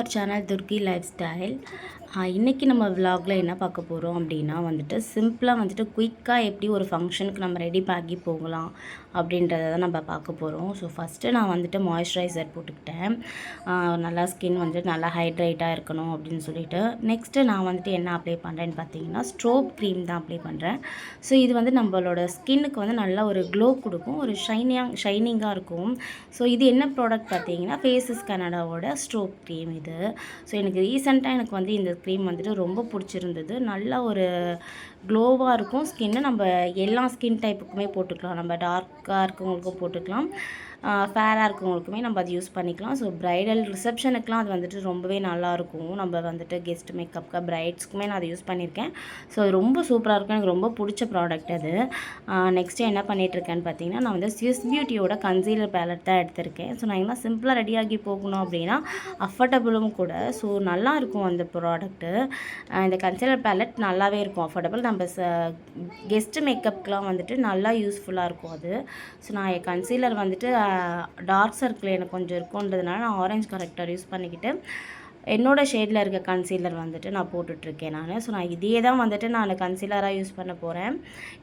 அவர் channel துர்கி lifestyle. இன்றைக்கி நம்ம விலாகில் என்ன பார்க்க போகிறோம் அப்படின்னா வந்துட்டு சிம்பிளாக வந்துட்டு குயிக்காக எப்படி ஒரு ஃபங்க்ஷனுக்கு நம்ம ரெடி ஆகி போகலாம் அப்படின்றத தான் நம்ம பார்க்க போகிறோம். ஸோ ஃபஸ்ட்டு நான் வந்துட்டு மாய்ஸ்சரைசர் போட்டுக்கிட்டேன். நல்லா ஸ்கின் வந்துட்டு நல்லா ஹைட்ரேட்டாக இருக்கணும் அப்படின்னு சொல்லிட்டு. நெக்ஸ்ட்டு நான் வந்துட்டு என்ன அப்ளை பண்ணுறேன்னு பார்த்தீங்கன்னா ஸ்ட்ரோப் க்ரீம் தான் அப்ளை பண்ணுறேன். ஸோ இது வந்து நம்மளோட ஸ்கின்னுக்கு வந்து நல்லா ஒரு க்ளோ கொடுக்கும், ஒரு ஷைனிங்காக இருக்கும். ஸோ இது என்ன ப்ராடக்ட் பார்த்தீங்கன்னா ஃபேஸஸ் கனடாவோட ஸ்ட்ரோப் க்ரீம் இது. ஸோ எனக்கு ரீசெண்டாக எனக்கு வந்து இந்த க்ரீம் வந்துட்டு ரொம்ப பிடிச்சிருந்தது. நல்லா ஒரு க்ளோவாக இருக்கும் ஸ்கின்னு. நம்ம எல்லா ஸ்கின் டைப்புக்குமே போட்டுக்கலாம். நம்ம டார்க்காக இருக்கவங்களுக்கும் போட்டுக்கலாம், ஃபேராக இருக்கவங்களுக்குமே நம்ம அது யூஸ் பண்ணிக்கலாம். ஸோ ப்ரைடல் ரிசப்ஷனுக்குலாம் அது வந்துட்டு ரொம்பவே நல்லாயிருக்கும். நம்ம வந்துட்டு கெஸ்ட் மேக்கப்புக்கு பிரைட்ஸ்க்குமே நான் அதை யூஸ் பண்ணியிருக்கேன். ஸோ அது ரொம்ப சூப்பராக இருக்கும். எனக்கு ரொம்ப பிடிச்ச ப்ராடக்ட் அது. நெக்ஸ்ட்டு என்ன பண்ணிகிட்ருக்கேன்னு பார்த்தீங்கன்னா நான் வந்து ஸ்விஸ் பியூட்டியோட கன்சீலர் பேலட் தான் எடுத்திருக்கேன். ஸோ நான் எல்லாம் சிம்பிளாக ரெடியாகி போகணும் அப்படின்னா அஃபோர்டபுளும் கூட. ஸோ நல்லாயிருக்கும் அந்த ப்ராடக்ட்டு. இந்த கன்சீலர் பேலட் நல்லாவே இருக்கும், அஃபோர்டபுள். நம்ம கெஸ்ட்டு மேக்கப்புக்கெலாம் வந்துட்டு நல்லா யூஸ்ஃபுல்லாக இருக்கும் அது. ஸோ நான் கன்சீலர் வந்துட்டு டார்க் சர்க்கிள் எனக்கு கொஞ்சம் இருக்குன்றதுனால நான் ஆரஞ்சு கரெக்டர் யூஸ் பண்ணிக்கிட்டு என்னோடய ஷேடில் இருக்க கன்சீலர் வந்துட்டு நான் போட்டுட்ருக்கேன் நான். ஸோ நான் இதே தான் வந்துட்டு நான் கன்சீலராக யூஸ் பண்ண போகிறேன்.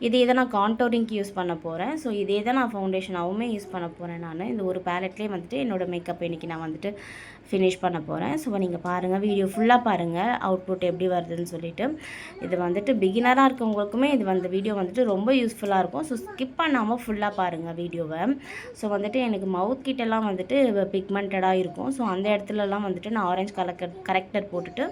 இதே தான் நான் கான்டோரிங்க்கு யூஸ் பண்ண போகிறேன். ஸோ இதே தான் நான் ஃபவுண்டேஷனாகவுமே யூஸ் பண்ண போகிறேன் நான். இந்த ஒரு பேலட்லேயே வந்துட்டு என்னோடய மேக்கப் இன்றைக்கி நான் வந்துட்டு ஃபினிஷ் பண்ண போகிறேன். ஸோ நீங்கள் பாருங்கள், வீடியோ ஃபுல்லாக பாருங்கள் அவுட்புட் எப்படி வருதுன்னு சொல்லிட்டு. இது வந்துட்டு பிகினராக இருக்கவங்களுக்குமே இது வந்து வீடியோ வந்துட்டு ரொம்ப யூஸ்ஃபுல்லாக இருக்கும். ஸோ ஸ்கிப் பண்ணாமல் ஃபுல்லாக பாருங்கள் வீடியோவை. ஸோ வந்துட்டு எனக்கு மவுத் கிட்டெல்லாம் வந்துட்டு பிக்மெண்டடாக இருக்கும். ஸோ அந்த இடத்துலலாம் வந்துட்டு நான் ஆரஞ்சு கரெக்டர் போட்டுட்டு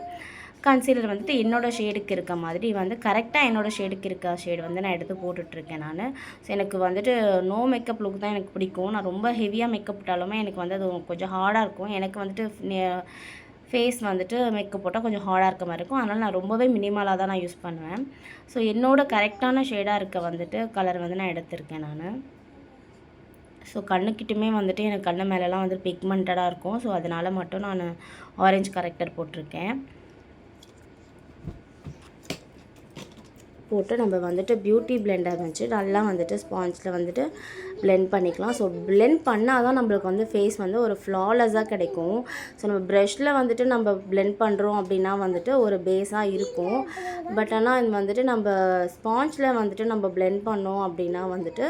கன்சீலர் வந்துட்டு என்னோடய ஷேடுக்கு இருக்க மாதிரி வந்து கரெக்டாக என்னோடய ஷேடுக்கு இருக்க ஷேடு வந்து நான் எடுத்து போட்டுட்ருக்கேன் நான். ஸோ எனக்கு வந்துட்டு நோ மேக்கப் லுக் தான் எனக்கு பிடிக்கும். நான் ரொம்ப ஹெவியாக மேக்கப் போட்டாலுமே எனக்கு வந்து அது கொஞ்சம் ஹார்டாக இருக்கும். எனக்கு வந்துட்டு ஃபேஸ் வந்துட்டு மேக்கப் போட்டால் கொஞ்சம் ஹார்டாக இருக்க மாதிரி இருக்கும். அதனால் நான் ரொம்பவே மினிமலாக தான் நான் யூஸ் பண்ணுவேன். ஸோ என்னோடய கரெக்டான ஷேடாக இருக்க வந்துட்டு கலர் வந்து நான் எடுத்திருக்கேன் நான். ஸோ கண்ணுக்கிட்டுமே வந்துட்டு எனக்கு கண்ணு மேலெலாம் வந்து பிக்மெண்டடாக இருக்கும். ஸோ அதனால் மட்டும் நான் ஆரஞ்சு கரெக்டர் போட்டிருக்கேன். போட்டு நம்ம வந்துட்டு பியூட்டி பிளெண்டர் வச்சு நல்லா வந்துட்டு ஸ்பாஞ்சில் வந்துட்டு பிளெண்ட் பண்ணிக்கலாம். ஸோ பிளெண்ட் பண்ணால் தான் நம்மளுக்கு வந்து ஃபேஸ் வந்து ஒரு ஃப்ளாலெஸ்ஸாக கிடைக்கும். ஸோ நம்ம ப்ரஷில் வந்துட்டு நம்ம பிளெண்ட் பண்ணுறோம் அப்படின்னா வந்துட்டு ஒரு பேஸாக இருக்கும். பட் ஆனால் இது வந்துட்டு நம்ம ஸ்பாஞ்சில் வந்துட்டு நம்ம பிளெண்ட் பண்ணோம் அப்படின்னா வந்துட்டு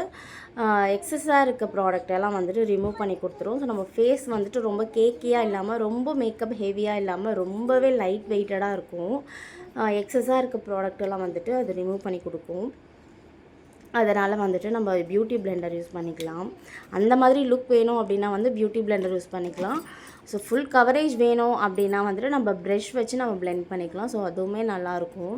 எக்ஸஸாக இருக்க ப்ராடக்டெல்லாம் வந்துட்டு ரிமூவ் பண்ணி கொடுத்துரும். ஸோ நம்ம ஃபேஸ் வந்துட்டு ரொம்ப கேக்கியாக இல்லாமல் ரொம்ப மேக்கப் ஹெவியாக இல்லாமல் ரொம்பவே லைட் வெயிட்டடாக இருக்கும். எக்ஸஸாக இருக்க ப்ராடக்டெல்லாம் வந்துட்டு அது ரிமூவ் பண்ணி கொடுக்கும். அதனால் வந்துட்டு நம்ம பியூட்டி பிளெண்டர் யூஸ் பண்ணிக்கலாம். அந்த மாதிரி லுக் வேணும் அப்படின்னா வந்து பியூட்டி பிளெண்டர் யூஸ் பண்ணிக்கலாம். ஸோ ஃபுல் கவரேஜ் வேணும் அப்படின்னா வந்துட்டு நம்ம ப்ரஷ் வச்சு நம்ம பிளெண்ட் பண்ணிக்கலாம். ஸோ அதுவுமே நல்லாயிருக்கும்.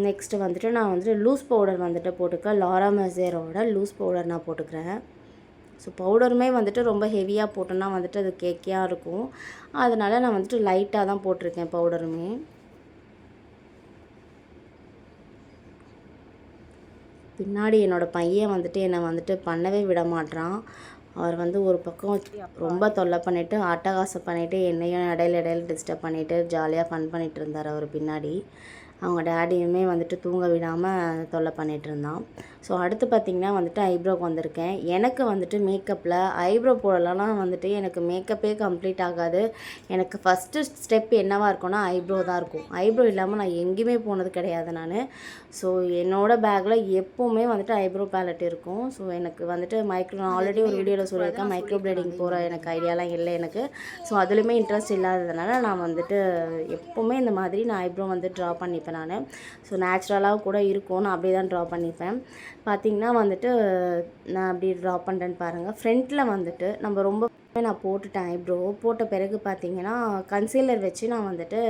நெக்ஸ்ட்டு வந்துட்டு நான் வந்துட்டு லூஸ் பவுடர் வந்துட்டு போட்டுக்க லாரா மெர்சியரோட லூஸ் பவுடர் நான் போட்டுக்கிறேன். ஸோ பவுடருமே வந்துட்டு ரொம்ப ஹெவியாக போட்டோன்னா வந்துட்டு அது கேக்கியாக இருக்கும். அதனால் நான் வந்துட்டு லைட்டாக தான் போட்டிருக்கேன் பவுடருமே. பின்னாடி என்னோடய பையன் வந்துட்டு என்னை வந்துட்டு பண்ணவே விட மாட்றான். அவர் வந்து ஒரு பக்கம் ரொம்ப தொல்லை பண்ணிவிட்டு அட்டகாசம் பண்ணிவிட்டு என்னையும் இடையில டிஸ்டர்ப் பண்ணிவிட்டு ஜாலியாக ஃபன் பண்ணிகிட்டு இருந்தார் அவர் பின்னாடி. அவங்க டேடியுமே வந்துட்டு தூங்க விடாமல் தொல்லை பண்ணிகிட்டு இருந்தான். ஸோ அடுத்து பார்த்திங்கன்னா வந்துட்டு ஐப்ரோக்கு வந்திருக்கேன். எனக்கு வந்துட்டு மேக்கப்பில் ஐப்ரோ போடலாம் வந்துட்டு எனக்கு மேக்கப்பே கம்ப்ளீட் ஆகாது. எனக்கு ஃபஸ்ட்டு ஸ்டெப் என்னவாக இருக்கும்னா ஐப்ரோ தான் இருக்கும். ஐப்ரோ இல்லாமல் நான் எங்கேயுமே போனது கிடையாது நான். ஸோ என்னோடய பேக்கில் எப்போவுமே வந்துட்டு ஐப்ரோ பேலட் இருக்கும். ஸோ எனக்கு வந்துட்டு நான் ஆல்ரெடி ஒரு வீடியோவில் சொல்லியிருக்கேன், மைக்ரோ பிளேடிங் போகிற எனக்கு ஐடியாலாம் இல்லை எனக்கு. ஸோ அதுலேயுமே இன்ட்ரெஸ்ட் இல்லாததுனால நான் வந்துட்டு எப்போவுமே இந்த மாதிரி நான் ஐப்ரோ வந்து ட்ரா பண்ணிப்பேன் நான். ஸோ நேச்சுரலாக கூட இருக்கும், நான் அப்படியே தான் ட்ரா பண்ணிப்பேன். பார்த்திங்கன்னா வந்துட்டு நான் அப்படி ட்ரா பண்ணுறேன்னு பாருங்கள். ஃப்ரண்ட்டில் வந்துட்டு நம்ம ரொம்ப நான் போட்டுட்டேன் ஐப்ரோ. போட்ட பிறகு பார்த்திங்கன்னா கன்சீலர் வச்சு நான் வந்துட்டு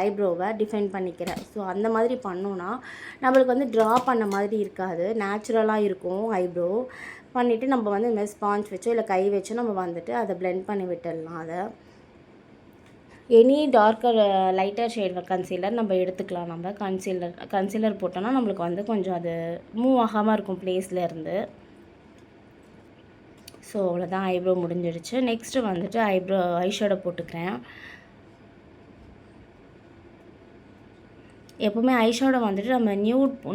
ஐப்ரோவை டிஃபைன் பண்ணிக்கிறேன். ஸோ அந்த மாதிரி பண்ணோன்னா நம்மளுக்கு வந்து ட்ரா பண்ண மாதிரி இருக்காது, நேச்சுரலாக இருக்கும் ஐப்ரோ. பண்ணிவிட்டு நம்ம வந்து இந்த மாதிரி ஸ்பாஞ்ச் வச்சோ இல்லை கை வச்சோ நம்ம வந்துட்டு அதை பிளெண்ட் பண்ணி விட்டுடலாம். அதை any darker lighter shade concealer நம்ம எடுத்துக்கலாம். நம்ம கன்சீலர் போட்டோன்னா நம்மளுக்கு வந்து கொஞ்சம் அது மூவ் ஆகாமல் இருக்கும் பிளேஸில் இருந்து. ஸோ அவ்வளோதான், ஐப்ரோ முடிஞ்சிடுச்சு. நெக்ஸ்ட்டு வந்துட்டு ஐஷேடோ போட்டுக்கிறேன். எப்போவுமே ஐஷேடோ வந்துட்டு நம்ம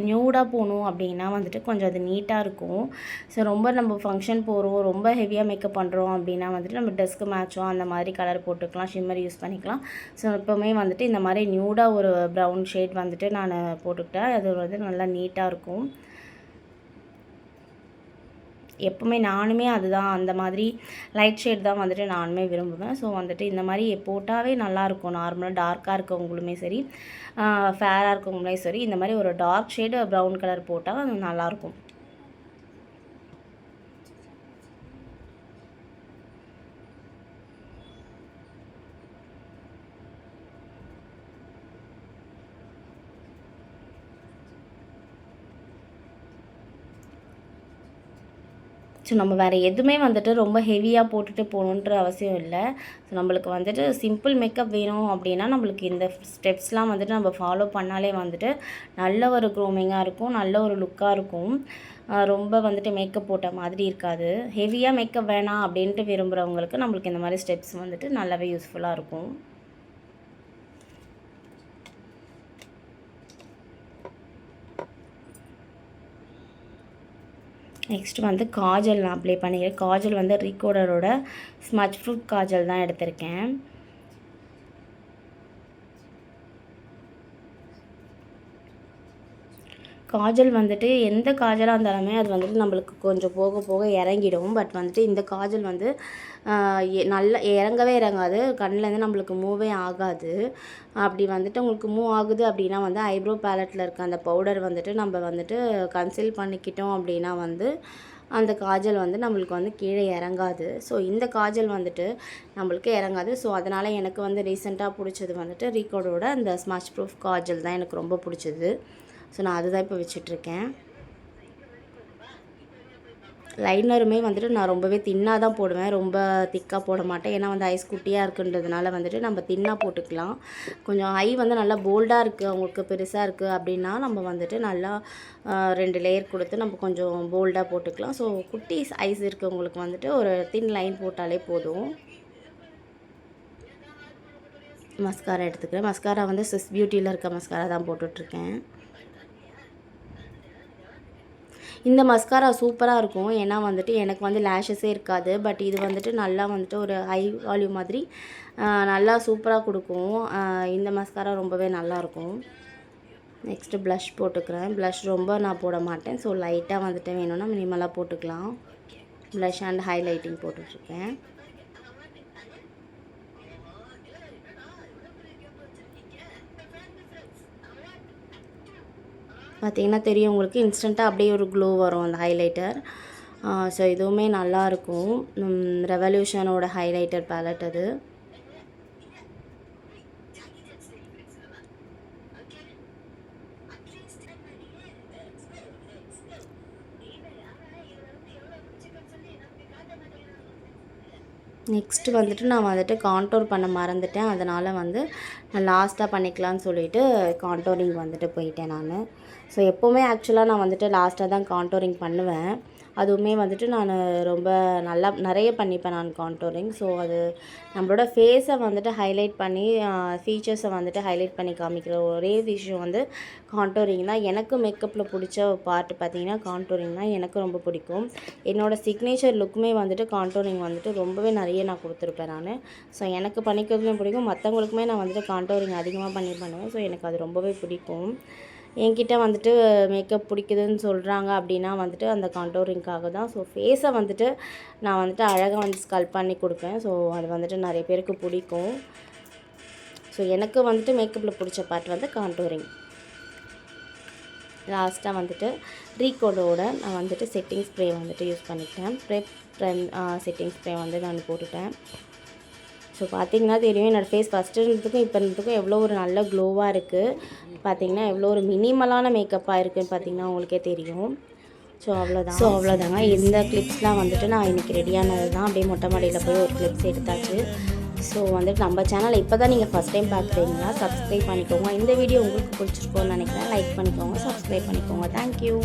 நியூடாக போகணும் அப்படின்னா வந்துட்டு கொஞ்சம் அது நீட்டாக இருக்கும். ஸோ ரொம்ப நம்ம ஃபங்க்ஷன் போகிறோம், ரொம்ப ஹெவியாக மேக்கப் பண்ணுறோம் அப்படின்னா வந்துட்டு நம்ம ட்ரெஸ்க்கு மேட்சும் அந்த மாதிரி கலர் போட்டுக்கலாம், ஷிம்மர் யூஸ் பண்ணிக்கலாம். ஸோ எப்போவுமே வந்துட்டு இந்த மாதிரி நியூடாக ஒரு ப்ரௌன் ஷேட் வந்துட்டு நான் போட்டுக்கிட்டேன். அது வந்து நல்லா நீட்டாக இருக்கும். எப்போவுமே நானுமே அதுதான் அந்த மாதிரி லைட் ஷேட் தான் வந்துட்டு நானுமே விரும்புவேன். ஸோ வந்துட்டு இந்த மாதிரி போட்டாவே நல்லாயிருக்கும். நார்மலாக டார்க்காக இருக்கவங்களுமே சரி, ஃபேராக இருக்கவங்களே சரி, இந்த மாதிரி ஒரு டார்க் ஷேடு ப்ரௌன் கலர் போட்டால் நல்லாயிருக்கும். ஸோ நம்ம வேறு எதுவுமே வந்துட்டு ரொம்ப ஹெவியாக போட்டுட்டு போகணுன்ற அவசியம் இல்லை. ஸோ நம்மளுக்கு வந்துட்டு சிம்பிள் மேக்கப் வேணும் அப்படின்னா நம்மளுக்கு இந்த ஸ்டெப்ஸ்லாம் வந்துட்டு நம்ம ஃபாலோ பண்ணாலே வந்துட்டு நல்ல ஒரு க்ரூமிங்காக இருக்கும், நல்ல ஒரு லுக்காக இருக்கும். ரொம்ப வந்துட்டு மேக்கப் போட்ட மாதிரி இருக்காது. ஹெவியாக மேக்கப் வேணாம் அப்படின்ட்டு விரும்புகிறவங்களுக்கு நம்மளுக்கு இந்த மாதிரி ஸ்டெப்ஸ் வந்துட்டு நல்லாவே யூஸ்ஃபுல்லாக இருக்கும். நெக்ஸ்ட் வந்து காஜல் நான் அப்ளை பண்ணிக்கிறேன். காஜல் வந்து ரீகோடரோட ஸ்மட்ச் ஃப்ரூட் காஜல் தான் எடுத்திருக்கேன். காஜல் வந்துட்டு எந்த காஜலாக இருந்தாலுமே அது வந்துட்டு நம்மளுக்கு கொஞ்சம் போக போக இறங்கிடும். பட் வந்துட்டு இந்த காஜல் வந்து நல்லா இறங்கவே இறங்காது, கண்ணிலேருந்து நம்மளுக்கு மூவே ஆகாது. அப்படி வந்துட்டு உங்களுக்கு மூவ் ஆகுது அப்படின்னா வந்து ஐப்ரோ பேலட்டில் இருக்க அந்த பவுடர் வந்துட்டு நம்ம வந்துட்டு கன்சீல் பண்ணிக்கிட்டோம் அப்படின்னா வந்து அந்த காஜல் வந்து நம்மளுக்கு வந்து கீழே இறங்காது. ஸோ இந்த காஜல் வந்துட்டு நம்மளுக்கு இறங்காது. ஸோ அதனால் எனக்கு வந்து ரீசெண்டாக பிடிச்சது வந்துட்டு ரீகோடோட அந்த ஸ்மட்ச் ப்ரூஃப் காஜல் தான் எனக்கு ரொம்ப பிடிச்சது. ஸோ நான் அதுதான் இப்போ வச்சிட்ருக்கேன். லைனருமே வந்துட்டு நான் ரொம்பவே தின்னாக தான் போடுவேன், ரொம்ப திக்காக போட மாட்டேன். ஏன்னா வந்து ஐஸ் குட்டியாக இருக்குன்றதுனால வந்துட்டு நம்ம தின்னாக போட்டுக்கலாம். கொஞ்சம் ஐ வந்து நல்லா போல்டாக இருக்குது, அவங்களுக்கு பெருசாக இருக்குது அப்படின்னா நம்ம வந்துட்டு நல்லா 2 லேயர் கொடுத்து நம்ம கொஞ்சம் போல்டாக போட்டுக்கலாம். ஸோ குட்டி ஐஸ் இருக்கவங்களுக்கு வந்துட்டு ஒரு தின் லைன் போட்டாலே போதும். மஸ்காரா எடுத்துக்கிறேன். மஸ்காரா வந்து ஸ்விஸ் பியூட்டியில் இருக்க மஸ்காரா தான் போட்டுட்ருக்கேன். இந்த மஸ்காரா சூப்பராக இருக்கும். ஏன்னா வந்துட்டு எனக்கு வந்து லேஷஸே இருக்காது. பட் இது வந்துட்டு நல்லா வந்துட்டு ஒரு ஹை வால்யூம் மாதிரி நல்லா சூப்பராக கொடுக்கும். இந்த மஸ்காரா ரொம்பவே நல்லாயிருக்கும். நெக்ஸ்ட்டு ப்ளஷ் போட்டுக்கிறேன். ப்ளஷ் ரொம்ப நான் போட மாட்டேன். ஸோ லைட்டாக வந்துட்டு வேணும்னா மினிமலாக போட்டுக்கலாம். ப்ளஷ் அண்ட் ஹைலைட்டிங் போட்டுட்ருக்கேன். பார்த்திங்கன்னா தெரியும் உங்களுக்கு, இன்ஸ்டண்ட்டாக அப்படியே ஒரு க்ளோ வரும் அந்த ஹைலைட்டர். ஸோ இதுவுமே நல்லாயிருக்கும். ரெவல்யூஷனோட ஹைலைட்டர் பேலட் அது. நெக்ஸ்ட்டு வந்துட்டு நான் வந்துட்டு கான்டோர் பண்ண மறந்துட்டேன். அதனால் வந்து நான் லாஸ்ட்டாக பண்ணிக்கலான்னு சொல்லிவிட்டு கான்டோரிங் வந்துட்டு போயிட்டேன் நான். ஸோ எப்போவுமே ஆக்சுவலாக நான் வந்துட்டு லாஸ்ட்டாக தான் கான்டோரிங் பண்ணுவேன். அதுவுமே வந்துட்டு நான் ரொம்ப நல்லா நிறைய பண்ணிப்பேன் நான் கான்டோரிங். ஸோ அது நம்மளோட ஃபேஸை வந்துட்டு ஹைலைட் பண்ணி ஃபீச்சர்ஸை வந்துட்டு ஹைலைட் பண்ணி காமிக்கிற ஒரே விஷயம் வந்து கான்டோரிங் தான். எனக்கு மேக்கப்பில் பிடிச்ச பார்ட்டு பார்த்திங்கன்னா கான்டோரிங் தான் எனக்கு ரொம்ப பிடிக்கும். என்னோடய சிக்னேச்சர் லுக்குமே வந்துட்டு கான்டோரிங் வந்துட்டு ரொம்பவே நிறைய நான் கொடுத்துருப்பேன் நான். ஸோ எனக்கு பண்ணிக்கிறதுமே பிடிக்கும், மற்றவங்களுக்குமே நான் வந்துட்டு கான்டோரிங் அதிகமாக பண்ணுவேன். ஸோ எனக்கு அது ரொம்பவே பிடிக்கும். என்கிட்ட வந்துட்டு மேக்கப் பிடிக்குதுன்னு சொல்கிறாங்க அப்படின்னா வந்துட்டு அந்த கான்டோரிங்காக தான். ஸோ ஃபேஸை வந்துட்டு நான் வந்துட்டு அழகாக வந்து ஸ்கல்ப் பண்ணி கொடுப்பேன். ஸோ அது வந்துட்டு நிறைய பேருக்கு பிடிக்கும். ஸோ எனக்கு வந்துட்டு மேக்கப்பில் பிடிச்ச பார்ட் வந்து கான்டோரிங். லாஸ்ட்டாக வந்துட்டு ரீகோடோட நான் வந்துட்டு செட்டிங் ஸ்ப்ரே வந்துட்டு யூஸ் பண்ணிக்கிட்டேன். செட்டிங் ஸ்ப்ரே வந்து நான் போட்டுட்டேன். ஸோ பார்த்திங்கன்னா தெரியும் என்னோடய ஃபேஸ் ஃபஸ்ட்டு இருந்ததுக்கும் இப்போ இருந்ததுக்கும் எவ்வளோ ஒரு நல்ல க்ளோவாக இருக்குது. பார்த்திங்கன்னா எவ்வளோ ஒரு மினிமலான மேக்கப்பாக இருக்குதுன்னு பார்த்திங்கன்னா உங்களுக்கே தெரியும். ஸோ அவ்வளோதாங்க. இந்த கிளிப்ஸ்லாம் வந்துட்டு நான் இன்றைக்கி ரெடியானது தான். அப்படியே மொட்டை மாடியில் போய் ஒரு கிளிப்ஸ் எடுத்தாச்சு. ஸோ வந்துட்டு நம்ம சேனலை இப்போ தான் நீங்கள் ஃபஸ்ட் டைம் பார்க்குறீங்களா, சப்ஸ்கிரைப் பண்ணிக்கோங்க. இந்த வீடியோ உங்களுக்கு பிடிச்சிருக்கோன்னு நினைக்கிறேன். லைக் பண்ணிக்கோங்க, சப்ஸ்கிரைப் பண்ணிக்கோங்க. தேங்க்யூ.